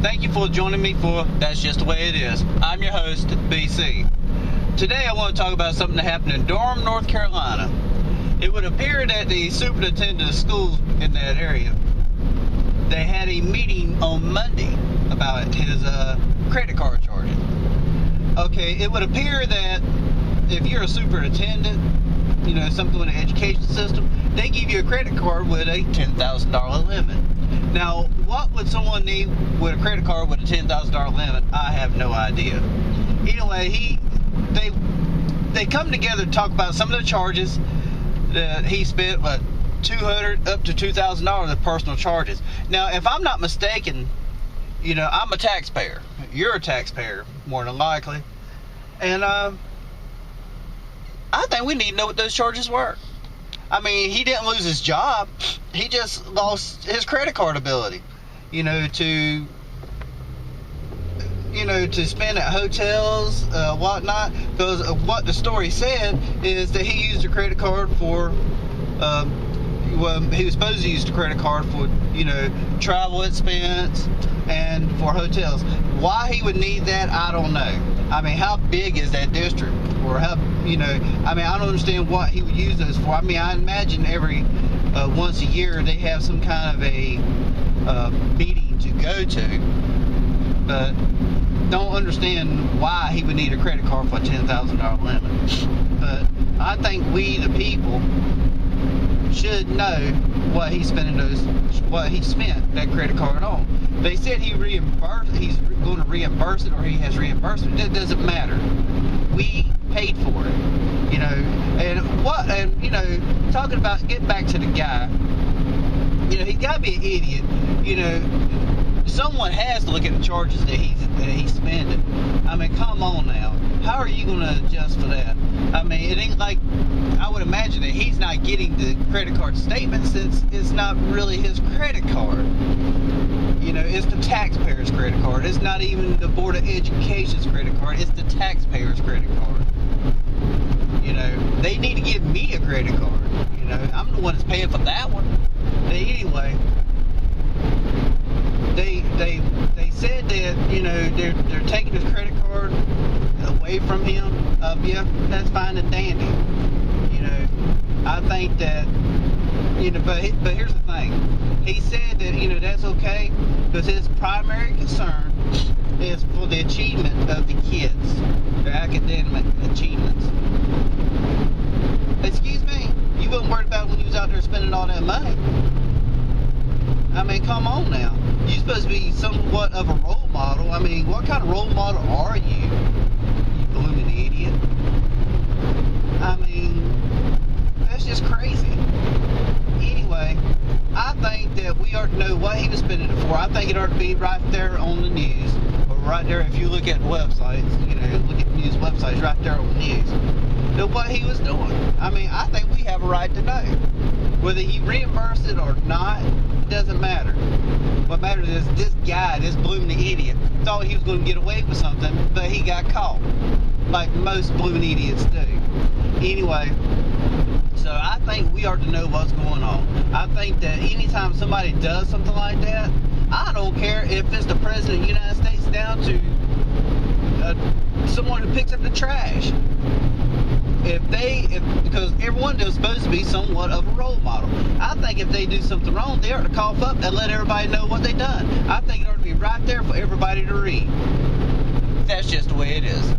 Thank you for joining me for That's Just the Way It Is. I'm your host, BC. Today I want to talk about something that happened in Durham, North Carolina. It would appear that the superintendent of schools in that area, they had a meeting on Monday about his credit card charges. Okay, it would appear that if you're a superintendent, you know, something in the education system, they give you a credit card with a $10,000 limit. Now, what would someone need with a credit card with a $10,000 limit? I have no idea. Anyway, they come together to talk about some of the charges that he spent, what, $200 up to $2,000 of personal charges. Now, if I'm not mistaken, you know, I'm a taxpayer. You're a taxpayer, more than likely. And I think we need to know what those charges were. I mean, he didn't lose his job. He just lost his credit card ability, to spend at hotels, whatnot. Because what the story said is that he used a credit card for, he was supposed to use the credit card for, travel expense and for hotels. Why he would need that, I don't know. I mean, how big is that district? Or how, I don't understand what he would use those for. I mean, I imagine every once a year they have some kind of a meeting to go to, but don't understand why he would need a credit card for a $10,000 limit. But I think we, the people, should know what he spent that credit card on. They said he's going to reimburse it, or he has reimbursed it. It doesn't matter. We paid for it, talking about, get back to the guy, he's got to be an idiot. Someone has to look at the charges that he's spending. I mean, come on now. How are you going to adjust for that? I mean, it ain't like, I would imagine that he's not getting the credit card statement, since it's not really his credit card. It's the taxpayer's credit card. It's not even the Board of Education's credit card. It's the taxpayer's credit card. They need to give me a credit card. I'm the one that's paying for that one. Anyway, they said that, they're taking his credit card away from him. Yeah, that's fine and dandy. I think that, but here's the thing. He said that, that's okay, because his primary concern is for the achievement of the kids, their academic achievements. Excuse me, you wasn't worried about when you was out there spending all that money. I mean, come on now. You're supposed to be somewhat of a role model. I mean, what kind of role model are you? You blooming idiot. I mean, that's just crazy. Anyway, I think that we ought to know what he was spending it for. I think it ought to be right there on the news, or right there if you look at websites, look at the news websites, right there on the news, know what he was doing. I mean, I think we have a right to know. Whether he reimbursed it or not, it doesn't matter. What matters is this guy, this blooming idiot, thought he was going to get away with something, but he got caught, like most blooming idiots do. Anyway, so I think we ought to know what's going on. I think that anytime somebody does something like that, I don't care if it's the President of the United States down to someone who picks up the trash. Because everyone is supposed to be somewhat of a role model. I think if they do something wrong, they ought to cough up and let everybody know what they done. I think it ought to be right there for everybody to read. That's just the way it is.